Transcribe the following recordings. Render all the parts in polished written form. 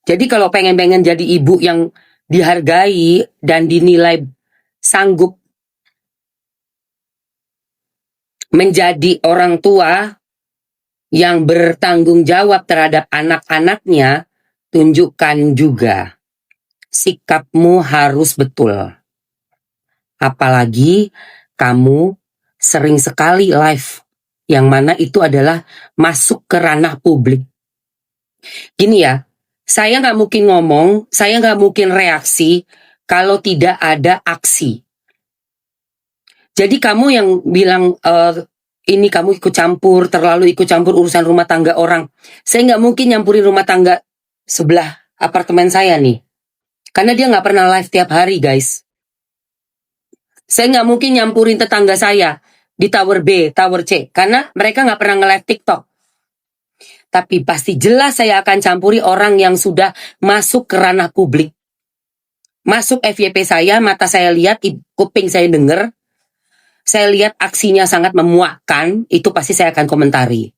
Jadi kalau pengen-pengen jadi ibu yang dihargai dan dinilai sanggup menjadi orang tua yang bertanggung jawab terhadap anak-anaknya, tunjukkan juga sikapmu harus betul. Apalagi kamu sering sekali live, yang mana itu adalah masuk ke ranah publik. Gini ya, saya nggak mungkin ngomong, saya nggak mungkin reaksi kalau tidak ada aksi. Jadi kamu yang bilang ini kamu ikut campur, terlalu ikut campur urusan rumah tangga orang. Saya nggak mungkin nyampurin rumah tangga sebelah apartemen saya nih. Karena dia nggak pernah live tiap hari, guys. Saya nggak mungkin nyampurin tetangga saya di Tower B, Tower C. Karena mereka nggak pernah nge-live TikTok. Tapi pasti jelas saya akan campuri orang yang sudah masuk ke ranah publik. Masuk FYP saya, mata saya lihat, kuping saya dengar. Saya lihat aksinya sangat memuakkan, itu pasti saya akan komentari.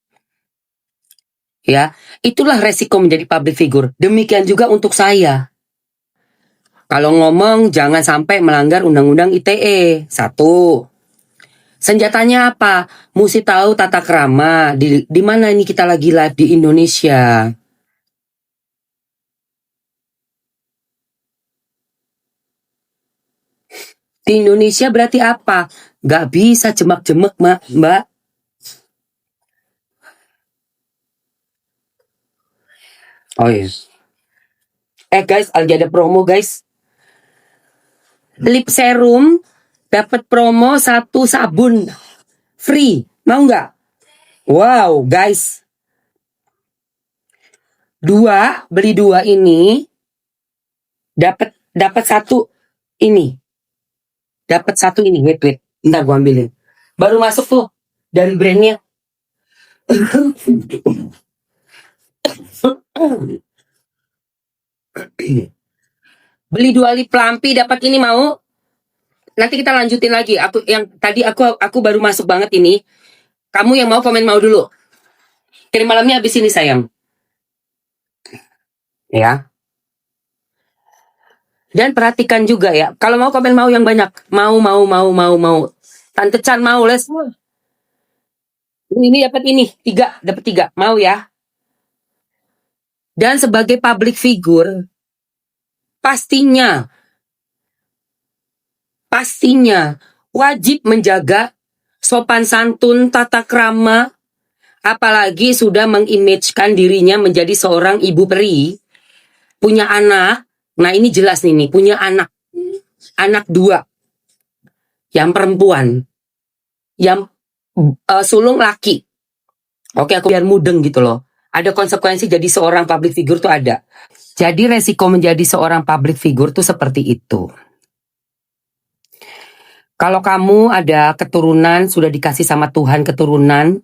Ya, itulah resiko menjadi public figure. Demikian juga untuk saya. Kalau ngomong jangan sampai melanggar undang-undang ITE. 1. Senjatanya apa? Mesti tahu tata krama. Di mana ini kita lagi live di Indonesia? Di Indonesia berarti apa? Gak bisa jemak-jemek, Mbak. Oh iya. Guys, lagi ada promo, guys. Lip serum dapat promo 1 sabun free. Mau nggak? Wow, guys. Beli 2 ini dapat 1 ini. Dapat 1 ini. Wait. Bentar gua ambilin. Baru masuk tuh dari brandnya. Beli 2 lip lampi dapat ini, mau? Nanti kita lanjutin lagi. Aku baru masuk banget ini. Kamu yang mau komen mau dulu. Kirim malamnya habis ini, sayang. Ya. Dan perhatikan juga ya. Kalau mau komen mau yang banyak. Mau. Tante Chan mau, les. Ini dapat ini. 3, dapat 3. Mau ya. Dan sebagai public figure, pastinya wajib menjaga sopan santun, tata krama, apalagi sudah mengimagekan dirinya menjadi seorang ibu peri, punya anak. Nah ini jelas nih, punya anak 2, yang perempuan, yang sulung laki. Oke, aku biar mudeng gitu loh. Ada konsekuensi jadi seorang public figure tuh ada. Jadi resiko menjadi seorang public figure tuh seperti itu. Kalau kamu ada keturunan, sudah dikasih sama Tuhan keturunan,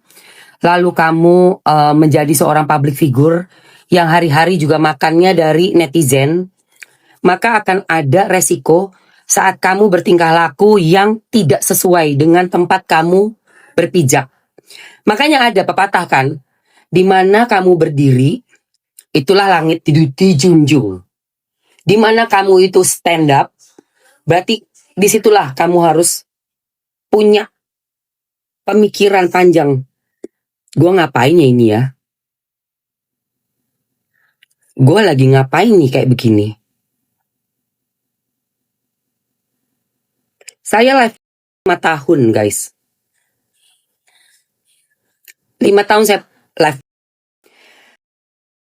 lalu kamu menjadi seorang public figure yang hari-hari juga makannya dari netizen, maka akan ada resiko saat kamu bertingkah laku yang tidak sesuai dengan tempat kamu berpijak. Makanya ada pepatah kan, di mana kamu berdiri, itulah langit dijunjung. Di mana kamu itu stand up, berarti disitulah kamu harus punya pemikiran panjang. Gue ngapain ya ini ya? Gue lagi ngapain nih kayak begini? Saya live 5 tahun, guys. 5 tahun saya live.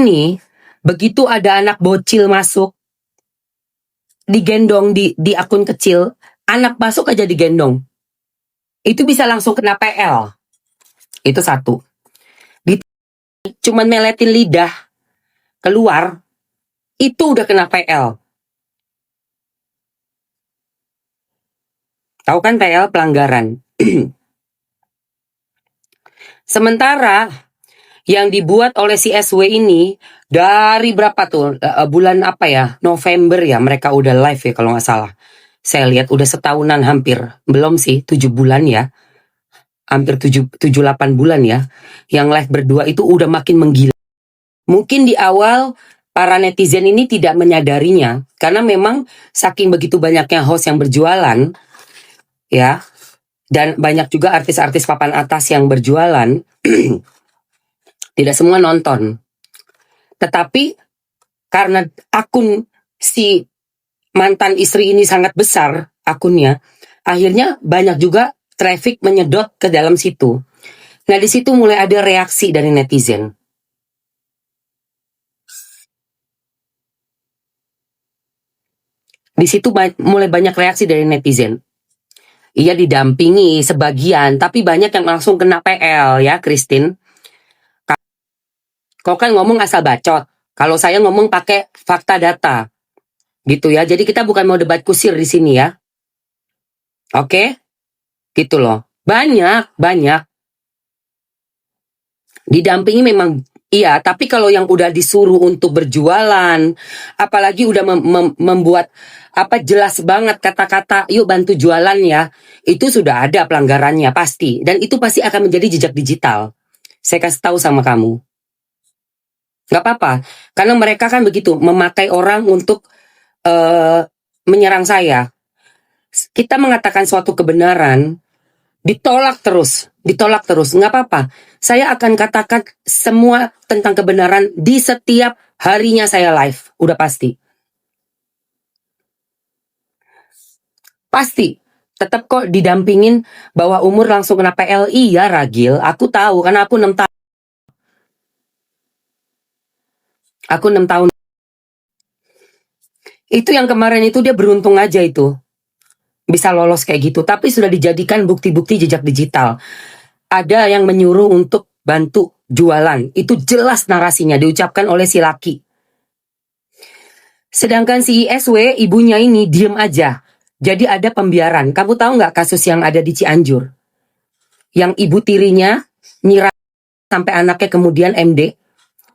Ini, begitu ada anak bocil masuk, digendong di akun kecil, anak masuk aja digendong. Itu bisa langsung kena PL. Itu 1. Cuman meletin lidah keluar, itu udah kena PL. Tahu kan PL pelanggaran. Sementara yang dibuat oleh si SW ini dari berapa tuh? Bulan apa ya? November ya mereka udah live ya kalau nggak salah. Saya lihat udah setahunan hampir. Belum sih, 7 bulan ya. Hampir 7-8 bulan ya. Yang live berdua itu udah makin menggila. Mungkin di awal para netizen ini tidak menyadarinya karena memang saking begitu banyaknya host yang berjualan ya, dan banyak juga artis-artis papan atas yang berjualan, tidak semua nonton. Tetapi karena akun si mantan istri ini sangat besar akunnya, akhirnya banyak juga traffic menyedot ke dalam situ. Nah, di situ mulai ada reaksi dari netizen. Di situ mulai banyak reaksi dari netizen. Ia didampingi sebagian, tapi banyak yang langsung kena PL ya, Christine. Kau kan ngomong asal bacot. Kalau saya ngomong pakai fakta data. Gitu ya. Jadi kita bukan mau debat kusir di sini ya. Oke? Gitu loh. Banyak, banyak. Didampingi memang iya, tapi kalau yang udah disuruh untuk berjualan, apalagi udah membuat apa jelas banget kata-kata, yuk bantu jualan ya, itu sudah ada pelanggarannya pasti, dan itu pasti akan menjadi jejak digital. Saya kasih tahu sama kamu, nggak apa-apa, karena mereka kan begitu memakai orang untuk menyerang saya. Kita mengatakan suatu kebenaran, ditolak terus, nggak apa-apa. Saya akan katakan semua tentang kebenaran di setiap harinya saya live, udah pasti. Pasti, tetap kok didampingin bahwa umur langsung kena PLI ya Ragil, aku tahu karena aku 6 tahun. Aku 6 tahun. Itu yang kemarin itu dia beruntung aja itu. Bisa lolos kayak gitu, tapi sudah dijadikan bukti-bukti jejak digital. Ada yang menyuruh untuk bantu jualan. Itu jelas narasinya diucapkan oleh si laki. Sedangkan si ISW, ibunya ini diem aja. Jadi ada pembiaran. Kamu tahu nggak kasus yang ada di Cianjur? Yang ibu tirinya nyiram sampai anaknya kemudian MD.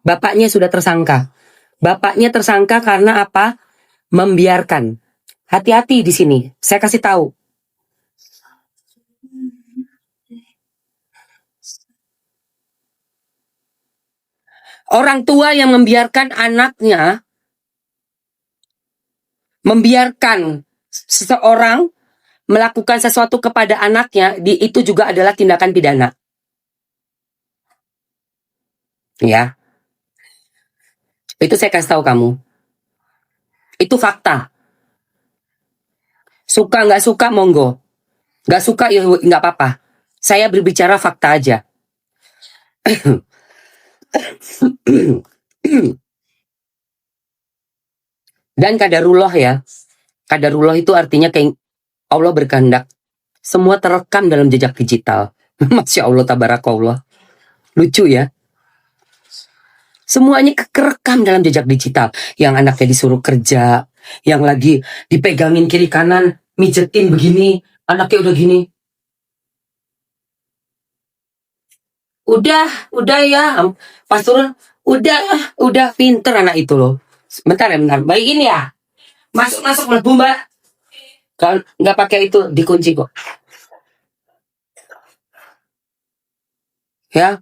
Bapaknya sudah tersangka. Bapaknya tersangka karena apa? Membiarkan. Hati-hati di sini. Saya kasih tahu. Orang tua yang membiarkan anaknya, membiarkan seseorang melakukan sesuatu kepada anaknya, itu juga adalah tindakan pidana. Ya, itu saya kasih tahu kamu. Itu fakta. Suka nggak suka monggo. Nggak suka ya nggak apa-apa. Saya berbicara fakta aja. Dan kadarullah ya. Kadarullah itu artinya kayak Allah berkehendak. Semua terekam dalam jejak digital. Masya Allah, tabarakallah. Lucu ya. Semuanya kerekam dalam jejak digital. Yang anaknya disuruh kerja, yang lagi dipegangin kiri kanan, mijetin begini, anaknya udah gini. Udah ya. Pas turun, udah pinter anak itu loh. Bentar ya, bentar. Baik ini ya. Masuk melebu mbak. Kalau nggak pakai itu dikunci kok. Ya,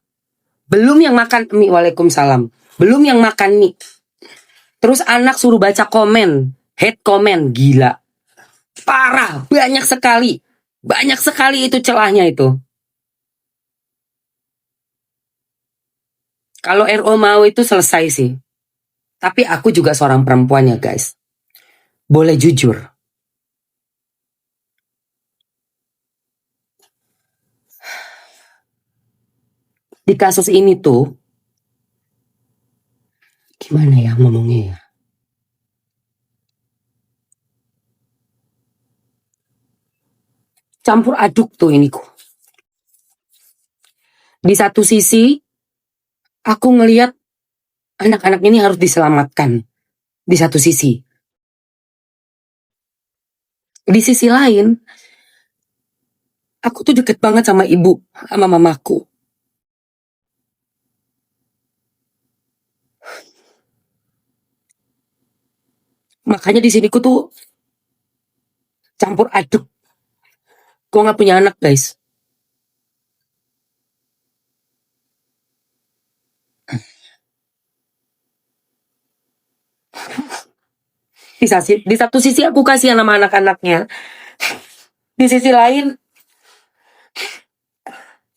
belum yang makan mie. Waalaikumsalam. Belum yang makan mie. Terus anak suruh baca komen, hate komen, gila. Parah, banyak sekali itu celahnya itu. Kalau RO mau itu selesai sih. Tapi aku juga seorang perempuan ya guys. Boleh jujur. Di kasus ini tuh, gimana ya ngomongnya ya? Campur aduk tuh ini kok. Di satu sisi, aku ngelihat anak-anak ini harus diselamatkan. Di satu sisi. Di sisi lain, aku tuh deket banget sama ibu, sama mamaku. Makanya di sini ku tuh campur aduk. Gue nggak punya anak guys. Di satu sisi aku kasihan sama anak-anaknya. Di sisi lain,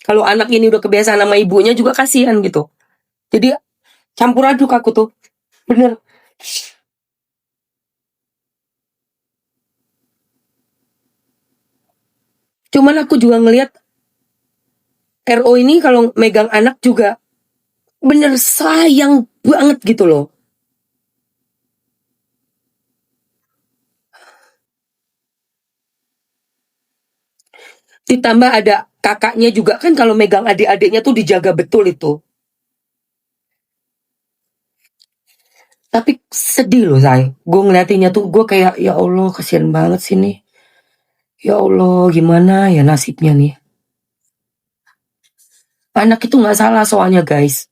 kalau anak ini udah kebiasaan sama ibunya juga kasihan gitu. Jadi campur aduk aku tuh. Bener. Cuman aku juga ngelihat RO ini kalau megang anak juga bener sayang banget gitu loh. Ditambah ada kakaknya juga kan, kalau megang adik-adiknya tuh dijaga betul itu. Tapi sedih loh saya. Gue ngeliatinnya tuh gue kayak ya Allah kasihan banget sih nih. Ya Allah gimana ya nasibnya nih. Anak itu nggak salah soalnya guys.